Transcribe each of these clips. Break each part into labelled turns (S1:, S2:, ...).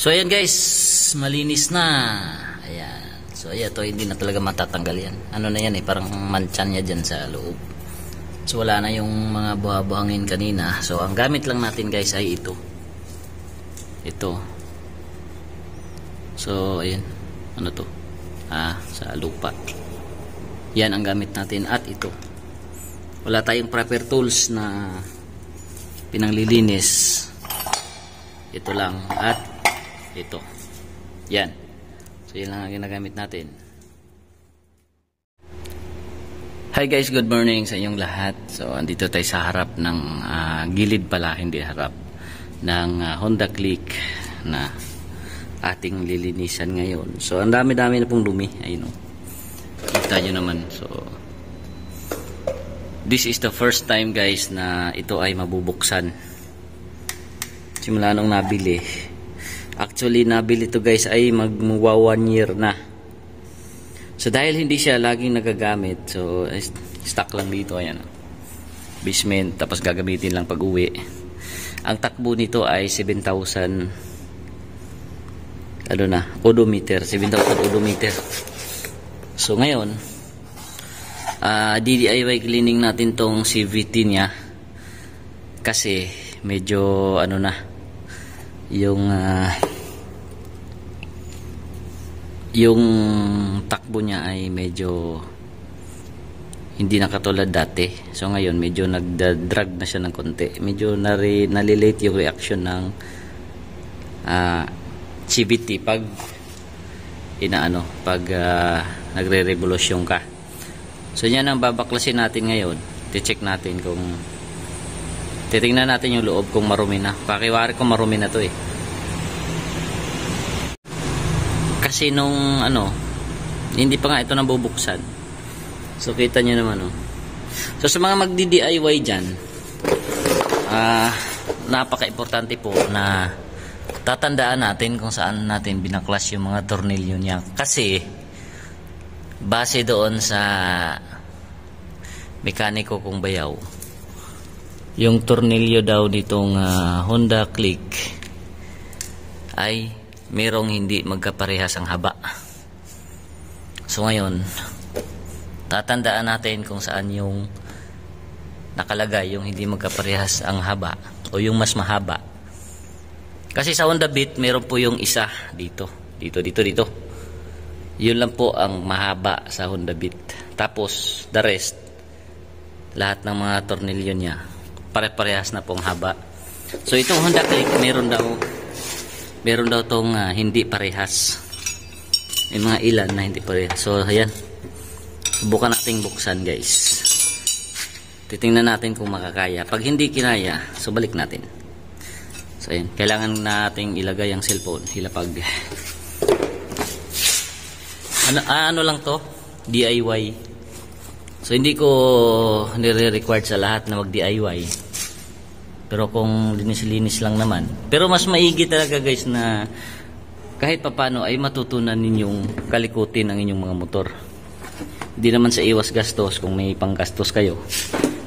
S1: So ayan guys, malinis na. Ayan. So ayan, to hindi na talaga matatanggal yan. Ano na yan parang manchan niya dyan sa loob. So wala na yung mga buha-buhangin kanina. So ang gamit lang natin guys ay ito. Ito. So ayan, ano to? Sa lupa. Yan ang gamit natin at ito. Wala tayong proper tools na pinanglilinis. Ito lang at ito. Yan. So yan lang ang ginagamit natin. Hi guys, good morning sa inyong lahat. So andito tayo sa harap ng gilid pala, hindi harap ng Honda Click na ating lilinisan ngayon. So ang dami-dami na pong dumi. Ayun o. Kita nyo naman. So this is the first time guys na ito ay mabubuksan. Simula nung nabili. Actually nabili to guys ay magmuwa 1 year na. So dahil hindi siya laging nagagamit, so stock lang dito. Ayan. Basement, tapos gagamitin lang pag uwi. Ang takbo nito ay 7,000 odometer, 7,000 odometer. So ngayon DIY cleaning natin tong CVT niya kasi medyo yung takbo niya ay medyo hindi na katulad dati. So ngayon medyo nagda-drag na siya ng konti, medyo nalilate yung reaction ng CVT pag nagre-revolusyon ka. So yan ang babaklasin natin ngayon. I-check natin kung titingnan natin yung loob kung marumi na. Pakiwari kung marumi na to kasi nung hindi pa nga ito nabubuksan. So kita nyo naman So sa mga magdi-DIY dyan, napaka-importante po na tatandaan natin kung saan natin binaklas yung mga tornilyo niya. Kasi base doon sa mekaniko kong bayaw, yung tornilyo daw nitong Honda Click ay merong hindi magkaparehas ang haba. So ngayon tatandaan natin kung saan yung nakalagay yung hindi magkaparehas ang haba o yung mas mahaba. Kasi sa Honda Beat meron po yung isa dito. Yun lang po ang mahaba sa Honda Beat. Tapos the rest, lahat ng mga tornilyo niya pare-parehas na pong haba. So itong Honda Click meron daw tong hindi parehas. May mga ilan na hindi parehas. So ayan, subukan nating buksan guys. Titingnan natin kung makakaya. Pag hindi kinaya, so balik natin. So ayan, kailangan nating ilagay ang cellphone, hilapag. Ano lang to? DIY. So hindi ko nire-required sa lahat na mag-DIY. Pero kung linis-linis lang naman. Pero mas maigi talaga guys na kahit papano ay matutunan ninyong kalikutin ang inyong mga motor. Hindi naman sa iwas gastos kung may panggastos kayo.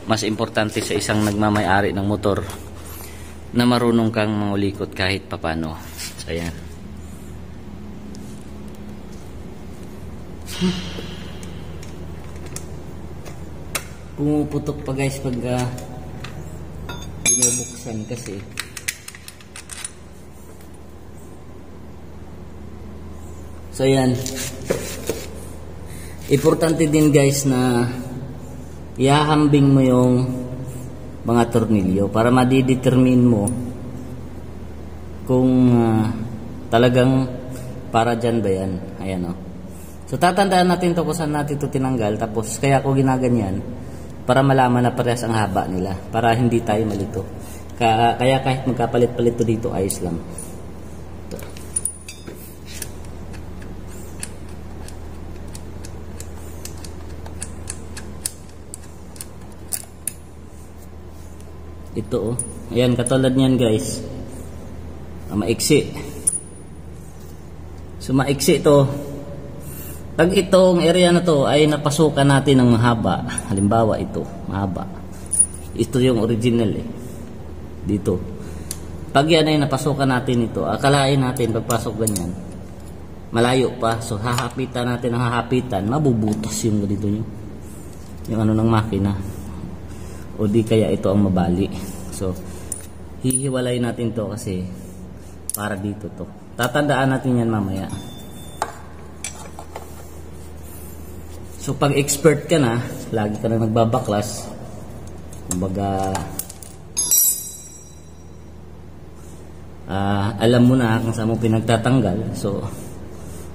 S1: Mas importante sa isang nagmamay-ari ng motor na marunong kang mangulikot kahit papano. So ayan. Pumuputok pa guys pag binubuksan kasi. So ayan. Importante din guys na ihahambing mo yung mga tornilyo para madidetermine mo kung talagang para dyan ba yan. Ayan So tatandaan natin to kung saan natin ito tinanggal. Tapos kaya ako ginaganyan para malaman na parehas ang haba nila, para hindi tayo malito. Kaya kahit magkapalit-palit to dito, ayos lang. Ito ayan, katulad niyan guys. Maiksi. So maiksi ito. Pag itong area na to ay napasukan natin ng mahaba, halimbawa ito, mahaba. Ito yung original dito. Pag yan ay napasukan natin ito, akalain natin pagpasok ganyan, malayo pa. So hahapitan natin ang hahapitan, mabubutas yung ganito nyo, yung ano ng makina. O di kaya ito ang mabali. So hihiwalay natin to kasi para dito to. Tatandaan natin yan mamaya. So pag expert ka na, lagi ka na nagbabaklas, kumbaga alam mo na kung saan mo pinagtatanggal. So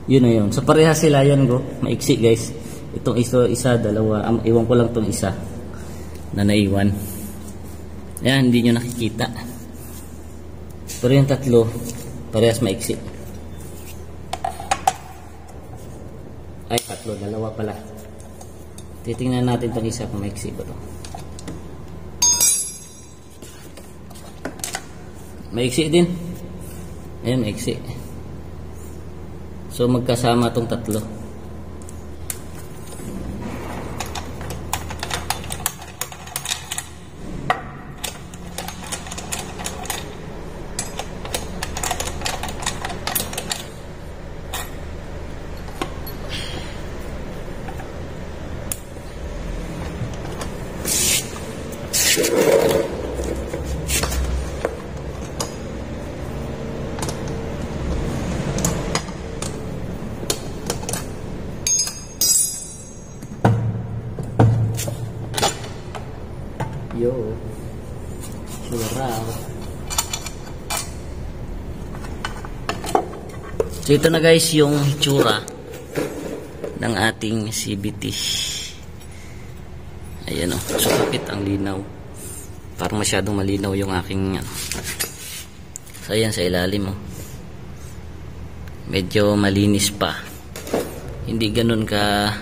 S1: yun na yun. So parehas sila yan, go. Maiksi guys. Itong isa, dalawa. Iwan ko lang itong isa na naiwan. Ayan, hindi nyo nakikita. Pero yung tatlo, parehas maiksi. Ay, tatlo. Dalawa pala. Titingnan natin itong isa kung maiksi ba ito. Maiksi din. Ayan, maiksi. So magkasama itong tatlo. Yo, suraw. So ito na guys yung hitsura ng ating CVT. Ayan o, so kapit ang linaw. Parang masyadong malinaw yung aking so ayan sa ilalim o. Medyo malinis pa. Hindi ganun ka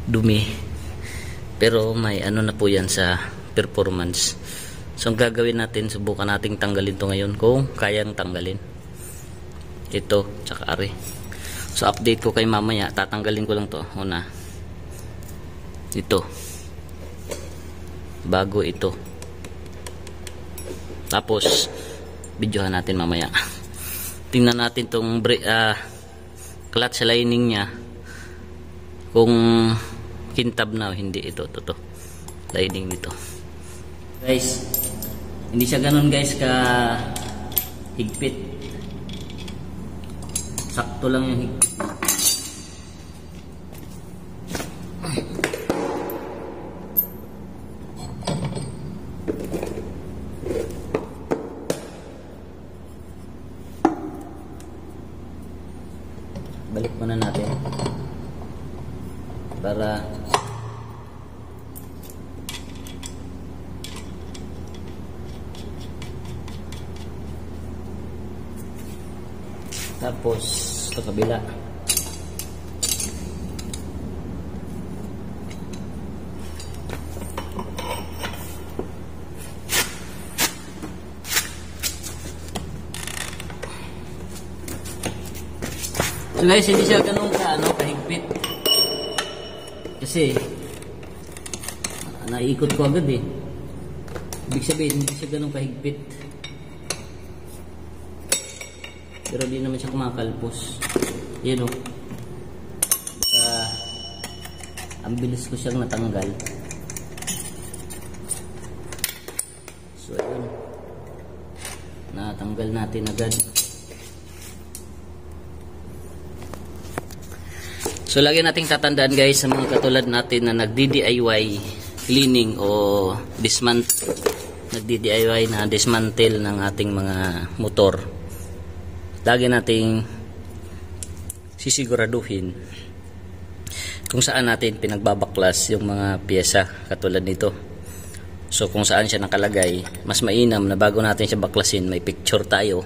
S1: dumi. Pero may ano na po yan sa performance. So ang gagawin natin, subukan nating tanggalin to ngayon kung kayang tanggalin. Ito, tsaka ari. So update ko kay mamaya, tatanggalin ko lang to una. Ito. Bago ito. Tapos videohan natin mamaya. Tingnan natin tong clutch lining nya. Kung kintab na o hindi. Ito lining nito guys, hindi siya ganun guys ka higpit, sakto lang yung higpit. Balik muna natin para tapos sa kabila so guys, hindi siya ganun kahigpit kasi naiikot ko agad eh. Ibig sabihin hindi siya ganun kahigpit. Pero di naman siya kumakalpos. Yan o. Ang bilis ko siyang natanggal. So ayun. Natanggal natin agad. So lagi nating tatandaan guys sa mga katulad natin na nagdi-DIY cleaning o nagdi-DIY na dismantle ng ating mga motor. Lagi nating sisiguraduhin kung saan natin pinagbabaklas yung mga piyesa katulad nito. So kung saan siya nakalagay, mas mainam na bago natin siya baklasin, may picture tayo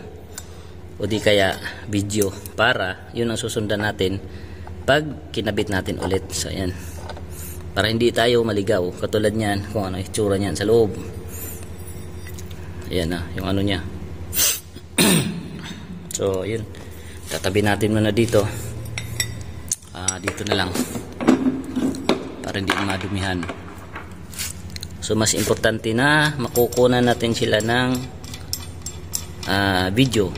S1: o di kaya video para yun ang susundan natin pag kinabit natin ulit. So ayan, para hindi tayo maligaw katulad niyan kung ano itsura niyan sa loob. Ayan na yung ano niya. So yun, tatabi natin muna dito. Dito na lang para hindi madumihan. So mas importante na makukunan natin sila ng video.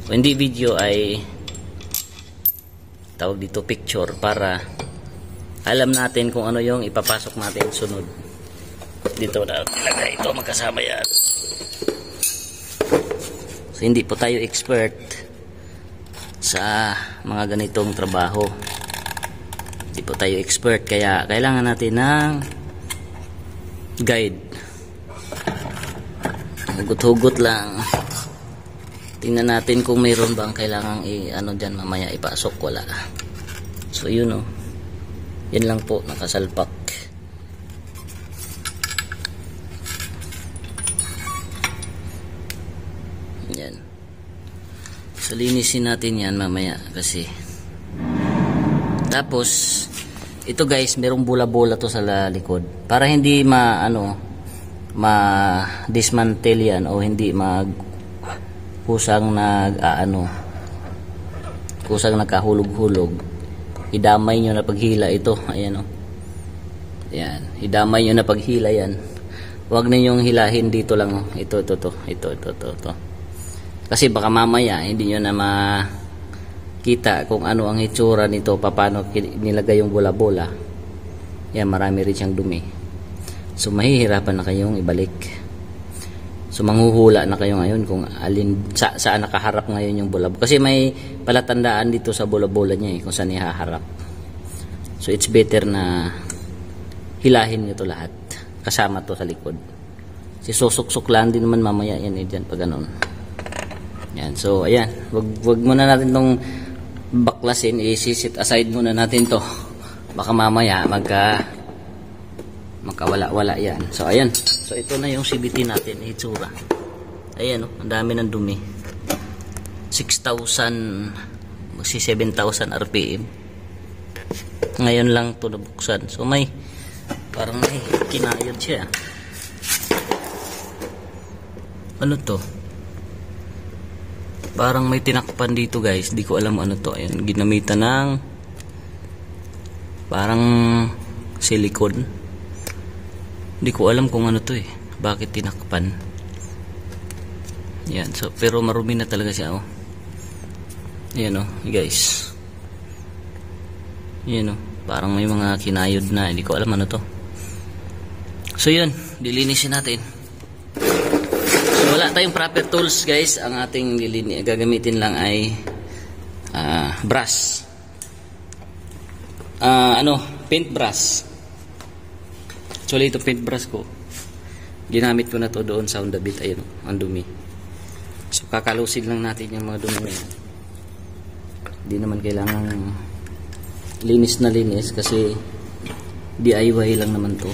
S1: O hindi video ay tawag dito picture, para alam natin kung ano yung ipapasok natin sunod. Dito na ilagay ito, magkasama yan. So hindi po tayo expert sa mga ganitong trabaho. Hindi po tayo expert, kaya kailangan natin ng guide. Hugot-hugot lang. Tingnan natin kung mayroon bang kailangang ano dyan mamaya ipasok. Wala. So yun o. Yan lang po, nakasalpak. Yan. So linisin natin yan mamaya kasi. Tapos ito guys, merong bola-bola to sa likod. Para hindi ma-dismantle yan o hindi kusang kusang nagkahulog-hulog. Idamay nyo na paghila ito. Ayan o. Ayan. Idamay nyo na paghila yan. Huwag ninyong hilahin dito lang. Ito. Kasi baka mamaya hindi nyo na makita kung ano ang itsura nito, paano nilagay yung bola-bola. Yan, marami rin siyang dumi. So mahihirapan na kayong ibalik. So manghuhula na kayo ngayon kung saan nakaharap ngayon yung bola. Kasi may palatandaan dito sa bola-bola niya kung saan ihaharap. So it's better na hilahin nyo to lahat. Kasama to sa likod. Si susuksok lang din naman mamaya yan dyan pag ganun. Yan. So ayan. Wag muna natin tong baklasin. I-sit aside muna natin to. Baka mamaya makawala-wala yan. So ayan. So ito na yung CVT natin, itsura. Ayan o, ang dami ng dumi. 6,000 magsi 7,000 RPM. Ngayon lang to nabuksan. So parang may kinayod siya. Ano to? Parang may tinakpan dito guys. Di ko alam ano to. Ayan, ginamitan ng parang silicone. Hindi ko alam kung ano to bakit tinakpan. Yan. So, pero marumi na talaga siya Yan guys. Yan parang may mga kinayod na. Hindi ko alam ano to. So yun, dilinisin natin. So wala tayong proper tools guys. Ang ating gagamitin lang ay brush. Paintbrush. Actually ito paintbrush ko. Ginamit ko na to doon sa Honda Beat. Ayun, ang dumi. So kakalusin lang natin yung mga dumi na yan. Hindi naman kailangan linis na linis kasi DIY lang naman to.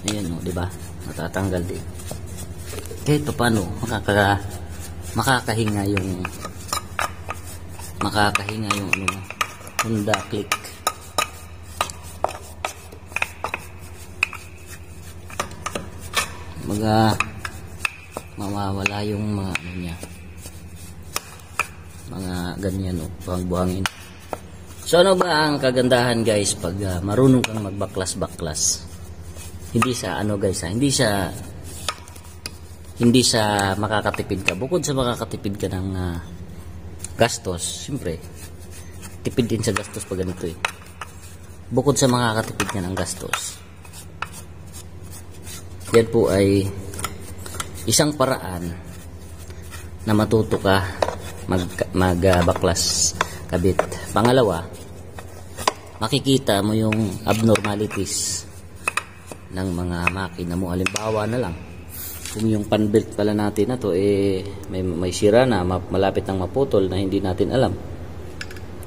S1: Ayan di ba? Matatanggal din. Kahit paano makakahinga yung Honda Click. Mawawala yung mga niya. Mga ganyan buhang-buhangin. So ano ba ang kagandahan guys pag marunong kang magbaklas-baklas? Hindi sa hindi sa makakatipid ka. Bukod sa makakatipid ka ng gastos, siyempre tipid din sa gastos pag ganito Bukod sa makakatipid ka ng gastos, yan po ay isang paraan na matuto ka magbaklas kabit. Pangalawa, makikita mo yung abnormalities ng mga makina mo. Halimbawa na lang, kung yung pan-belt pala natin na to may sira na, malapit nang maputol na hindi natin alam.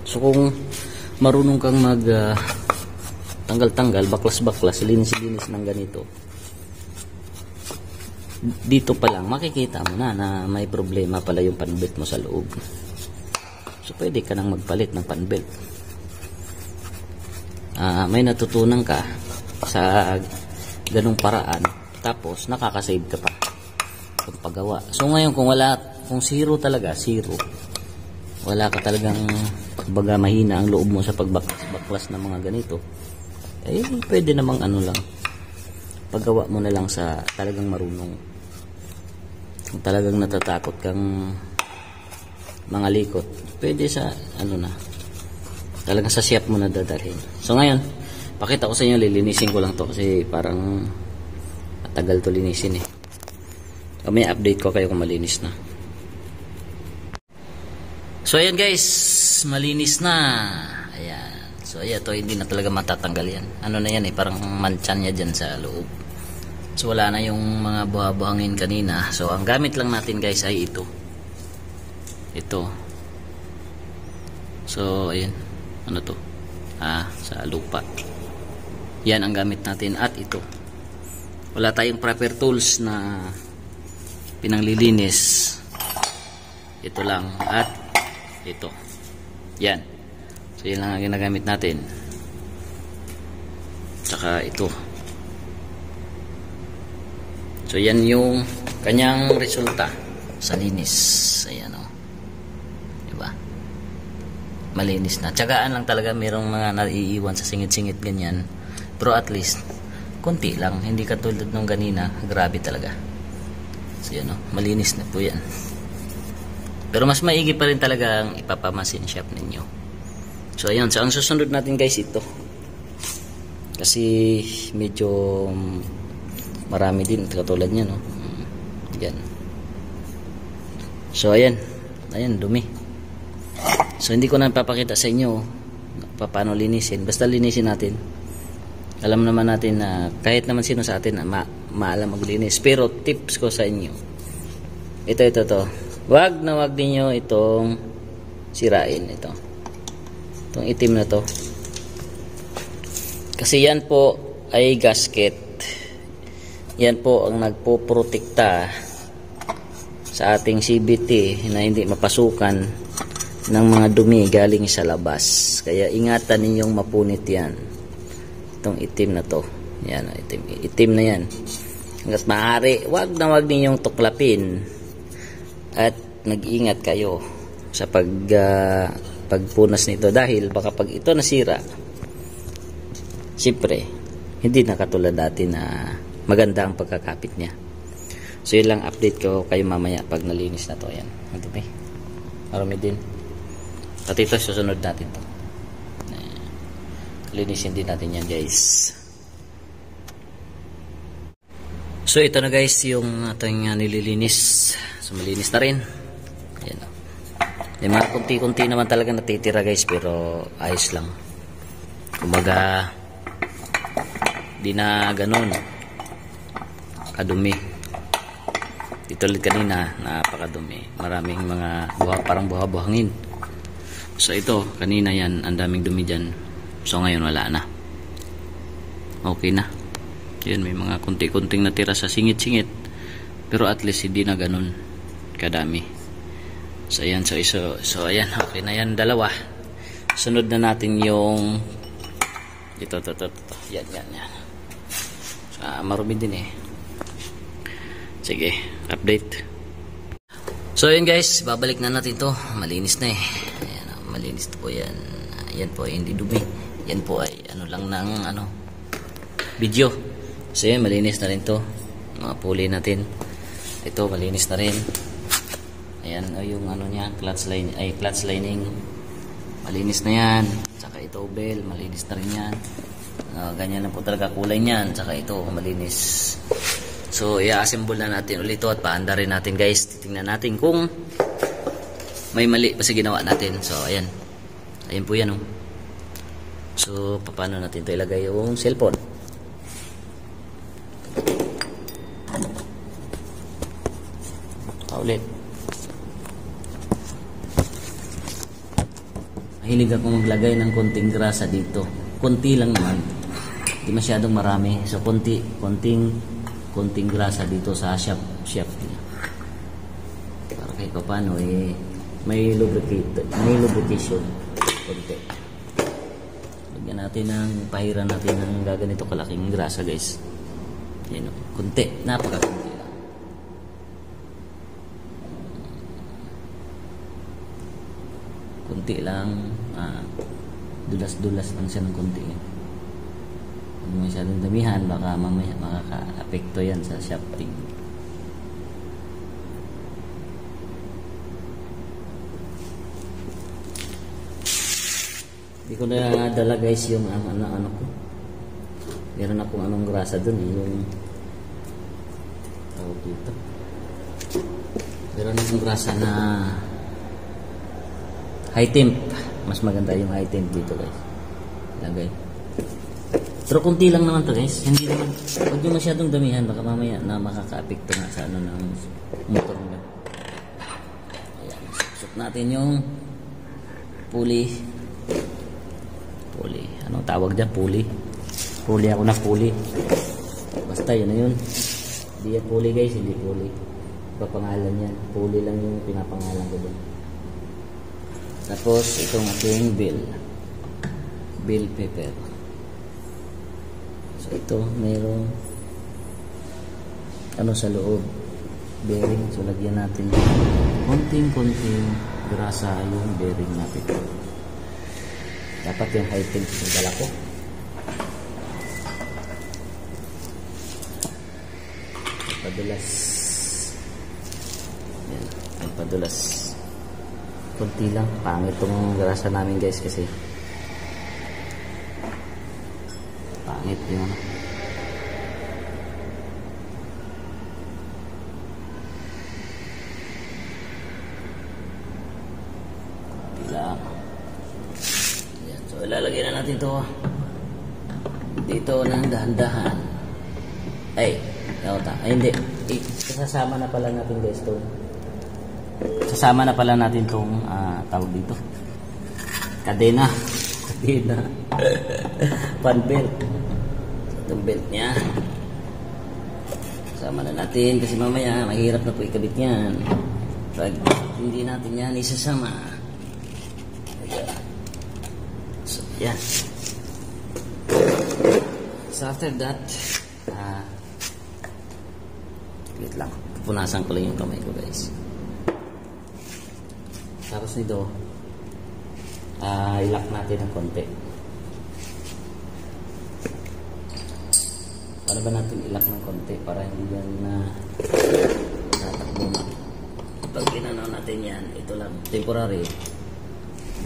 S1: So kung marunong kang tanggal-tanggal, baklas-baklas, linis-linis ng ganito, dito pa lang makikita mo na may problema pala yung pan-belt mo sa loob. So pwede ka nang magpalit ng pan-belt. May natutunan ka sa ganung paraan, tapos nakakasave ka pa kung paggawa. So ngayon kung zero talaga, wala ka talagang baga mahina ang loob mo sa pagbaklas ng mga ganito, pwede namang lang, paggawa mo na lang sa talagang marunong. Kung talagang natatakot kang mangalikot, pwede sa ano na, talagang sa shop mo na dadalhin. So ngayon, pakita ko sa inyo, lilinisin ko lang to kasi parang matagal to linisin eh. So, may update ko kayo kung malinis na. So ayan guys, malinis na. Ayan. So ayan, to hindi na talaga matatanggal yan. Ano na yan eh, parang manchan niya dyan sa loob. So wala na yung mga buha-buhangin kanina. So ang gamit lang natin guys ay ito. Ito. So ayan, ano to? Sa lupa. Yan ang gamit natin at ito. Wala tayong proper tools na pinanglilinis. Ito lang at ito. Yan. So yan lang ang ginagamit natin. Tsaka ito. So yan yung kanyang resulta sa linis. Ayan o. Diba? Malinis na. Tsagaan lang talaga, mayroong mga naiiwan sa singit-singit ganyan. Pero at least konti lang, hindi katulad nung ganina. Grabe talaga. So yan o, malinis na po yan. Pero mas maigi pa rin talaga ang ipapamasin shop ninyo. So ayun, so ang susunod natin guys ito. Kasi medyo marami din katulad niya no. Yan. So ayan, dumi. So hindi ko na papakita sa inyo paano linisin. Basta linisin natin. Alam naman natin na kahit naman sino sa atin na maalam maglinis. Pero tips ko sa inyo. Ito to. Wag niyo itong sirain ito. Itong itim na to. Kasi yan po ay gasket. Yan po ang nagpoprotekta sa ating CVT na hindi mapasukan ng mga dumi galing sa labas. Kaya ingatan ninyong mapunit yan. Itong itim na to. Yan, itim na yan. Hanggat maaari, wag ninyong tuklapin. At nag-ingat kayo sa pagpunas nito dahil baka pag ito nasira, siyempre hindi na katulad dati na maganda ang pagkakapit niya. So yun lang update ko kayo mamaya pag nalinis na to. Ayan, madumi, marami din. At ito susunod natin to. Linisin din natin yan guys. So ito na guys yung ating nililinis. So malinis na rin. Ayan. May mga kunti-kunti naman talaga natitira guys, pero ayos lang. Kumbaga di na ganun kadumi. Dito ulit kanina napakadumi. Maraming mga parang buha-buhangin. So ito kanina yan, ang daming dumi dyan. So ngayon wala na. Okay na. Yan, may mga kunti-kunting natira sa singit-singit. Pero at least hindi na ganun kadami. So ayan, so ayan, okay na yan dalawa. Sunod na natin yung ito. Yan. So, marumi din eh. Sige, update. So ayan guys, babalik na natin to. Malinis na eh. Ayan, malinis po yan. Ayan po, hindi dumi. Yan po ay ano lang ng video. So yan, malinis na rin to. Mga puli natin. Ito, malinis na rin. Ayan, yung ano niya, clutch lining. Malinis na yan. Tsaka ito, bell, malinis na rin yan. Ganyan na po talaga kulay niyan. Tsaka ito, malinis. So, i-assemble na natin ulit ito at paanda rin natin guys. Titingnan natin kung may mali pa sa ginawa natin. So, ayan. Ayan po yan. So, paano natin ito ilagay yung cellphone? Ulit. Mahilig akong maglagay ng konting grasa dito. Konti lang naman. Hindi masyadong marami. So, konting grasa dito sa shaft niya. Para kahit paano may lubrication. Konti. Lagyan natin pahiran natin ng gaganito kalaking grasa guys. Yan o. Konti. Napakakunti lang. Kunti lang. Dulas-dulas lang siya ng konti. Kung masyadong damihan, baka mamaya makaka-apekto yan sa shafting. Hindi ko na dala guys yung ano ko. Meron akong anong grasa dun yung tawag dito. Meron akong grasa na high temp. Mas maganda yung high temp dito guys. Lagay. Pero kunti lang naman to guys. Hindi naman, huwag nyo masyadong damihan. Baka mamaya na makaka-apekto nga sa ano ng motor nyo. Ayan. Susok natin yung pulley. Pulley. Anong tawag dyan? Pulley. Pulley ako na pulley. Basta yun na yun. Hindi yan pulley guys. Hindi pulley. Papangalan yan. Pulley lang yung pinapangalan ko dun. Tapos itong ating bell pepper. So ito mayroong ano sa loob, bearing. So lagyan natin konting grasa yung bearing natin. Dapat yung high temp yung dala ko. Padulas. Yan, ang padulas. Kunti lang. Pangit itong grasa namin guys kasi pangit yung pila. Yan. So ilalagay na natin ito dito ng dahan-dahan. Ay hindi. Sasama na pala natin guys ito. Sasama na pala natin itong tawag dito. Kadena. Fan belt. Itong belt niya. Sama na natin kasi mamaya mahirap na po ikabit yan. Pag hindi natin yan isasama. So, yan. So, after that, wait lang. Pupunasan ko lang yung kamay ko guys. Tapos nito, ilak natin ng konti. Para ba natin ilak ng konti para hindi yan tatakbo na. Pag ginanaw natin yan, ito lang, temporary.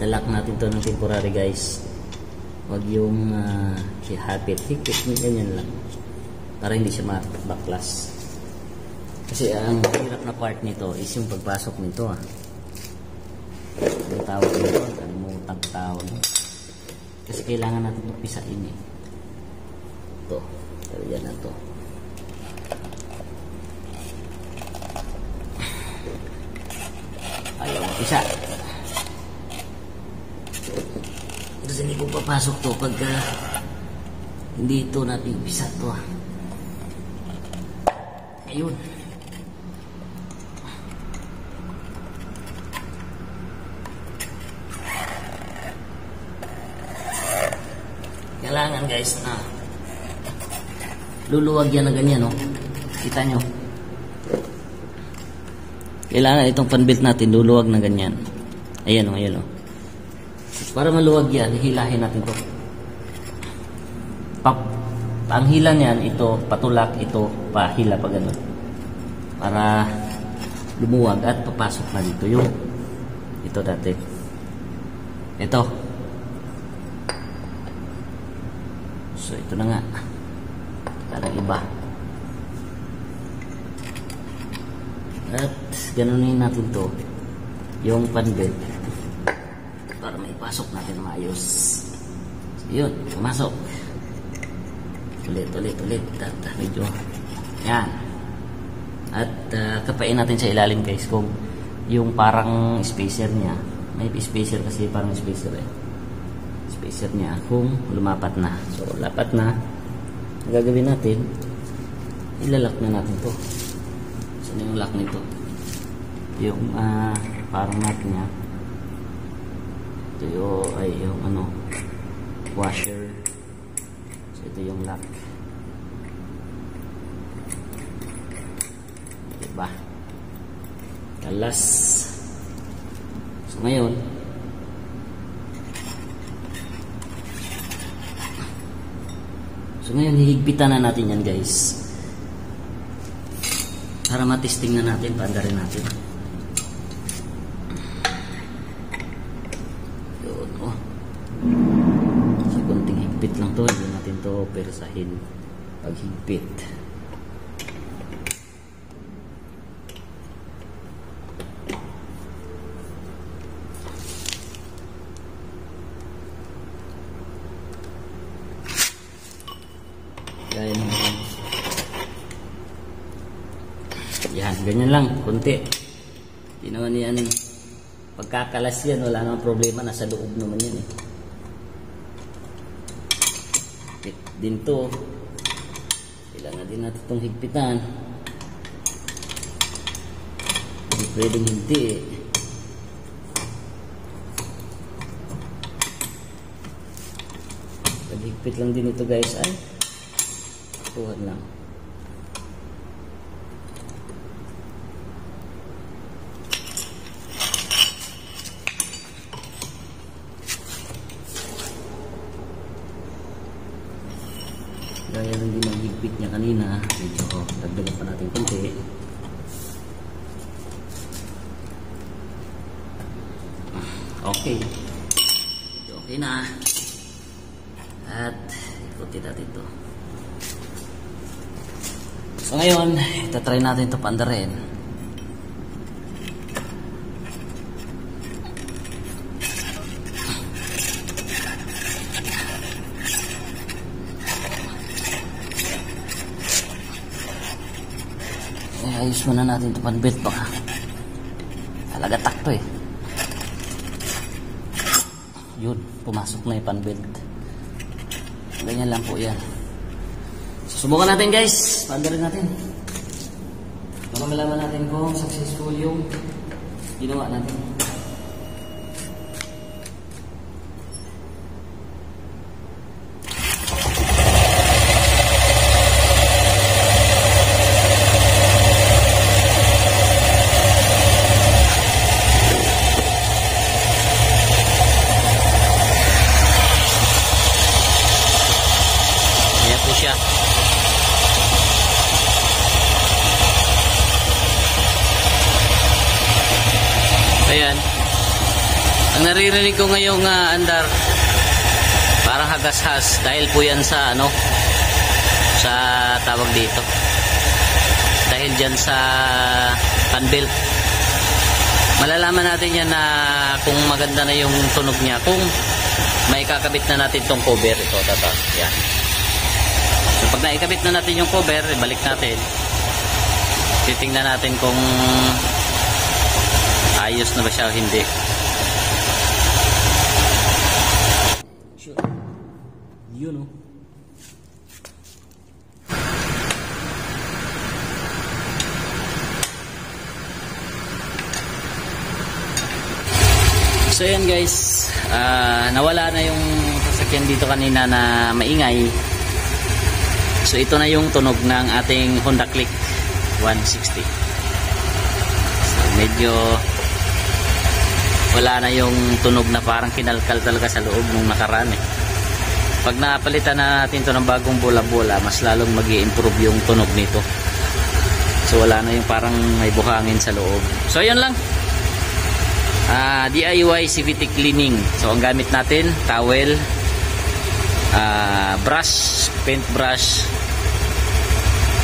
S1: Nalak natin to ng temporary guys. Huwag yung hapit, hikit, ganyan lang. Para hindi siya baklas. Kasi ang hirap na part nito is yung pagpasok nito yung tawag nito, mutag tawag. Kasi kailangan natin itong pisain ito. Pero yan na ito. Ayaw mapisa. Kasi hindi ko papasok to pagka hindi ito natin pisa to. Ayun. Kailangan guys na luluwag yan na ganyan, no? Kita nyo? Kailangan itong fan belt natin luluwag na ganyan. Ayan o, ayan o. Para maluwag yan, hilahin natin to. Ang hila niyan, ito patulak, ito pahila pa gano'n. Para lumuwag at papasok na dito yung ito dati. Ito. So ito na nga. Parang iba. At ganunin natin to yung fan belt para maipasok natin maayos. So, yun, pumasok. Ulit. Medyo yan. At kapain natin sa ilalim guys kung yung parang spacer niya. May spacer kasi parang spacer spacer niya kung lumapat na. So lapat na. Ang gagawin natin, ilalak na natin to. So yung lock nito, yung parang nut niya, ito yung ano, washer. So ito yung lock, diba? Kalas. So ngayon hihigpitan na natin yan guys para matesting na natin, paandarin natin. Yun, oh. ikabit lang to, hindi natin to persahin paghigpit. Yan, ganyan lang, konti. Hindi naman yan, pagkakalas yan, wala namang problema, nasa loob naman yan eh. Higpit din to. Kailangan din natin itong higpitan. Hindi pwedeng hindi eh. Paghigpit lang din ito guys ay tuhan lang. Gaya lang din ang higpit niya kanina. Medyo dagdagan pa natin konti. Okay. Okay na. At ikutin natin ito. So ngayon, itatry natin ito pandarin. Ayos muna natin ito panbelt baka halagatak to eh. Yun, pumasok na yung panbelt. Ganyan lang po yan. Susubukan natin guys, pandarin natin para malaman natin kung successful yung ginawa natin. Siya. Ayan. Ang naririnig ko ngayong andar parang hagas-has dahil po yan sa ano sa tawag dito. Dahil dyan sa panbelt. Malalaman natin yan na kung maganda na yung tunog niya kung may kakabit na natin tong cover ito tata. Yan. So pag naikabit na natin yung cover, ibalik natin. Titingnan natin kung ayos na ba siya o hindi. Sure. Yun oh. So yan guys, nawala na yung sasakyan dito kanina na maingay. So ito na yung tunog ng ating Honda Click 160. So medyo wala na yung tunog na parang kinalkal talaga sa loob nung nakaraan eh. Pag napalitan na natin ito ng bagong bola-bola, mas lalong mag-i-improve yung tunog nito. So wala na yung parang may buhangin sa loob. So yun lang. DIY CVT cleaning. So ang gamit natin, towel, brush, paint brush,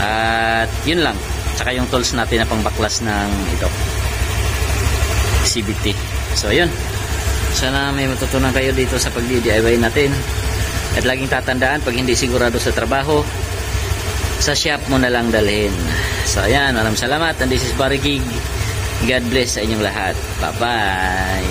S1: at yun lang. Tsaka yung tools natin na pangbaklas ng ito CVT. So yun, sana may matutunan kayo dito sa pag-DIY natin. At laging tatandaan, pag hindi sigurado sa trabaho, sa shop mo na lang dalhin. So ayan, maraming salamat, and this is Barry Gig. God bless sa inyong lahat. Bye bye.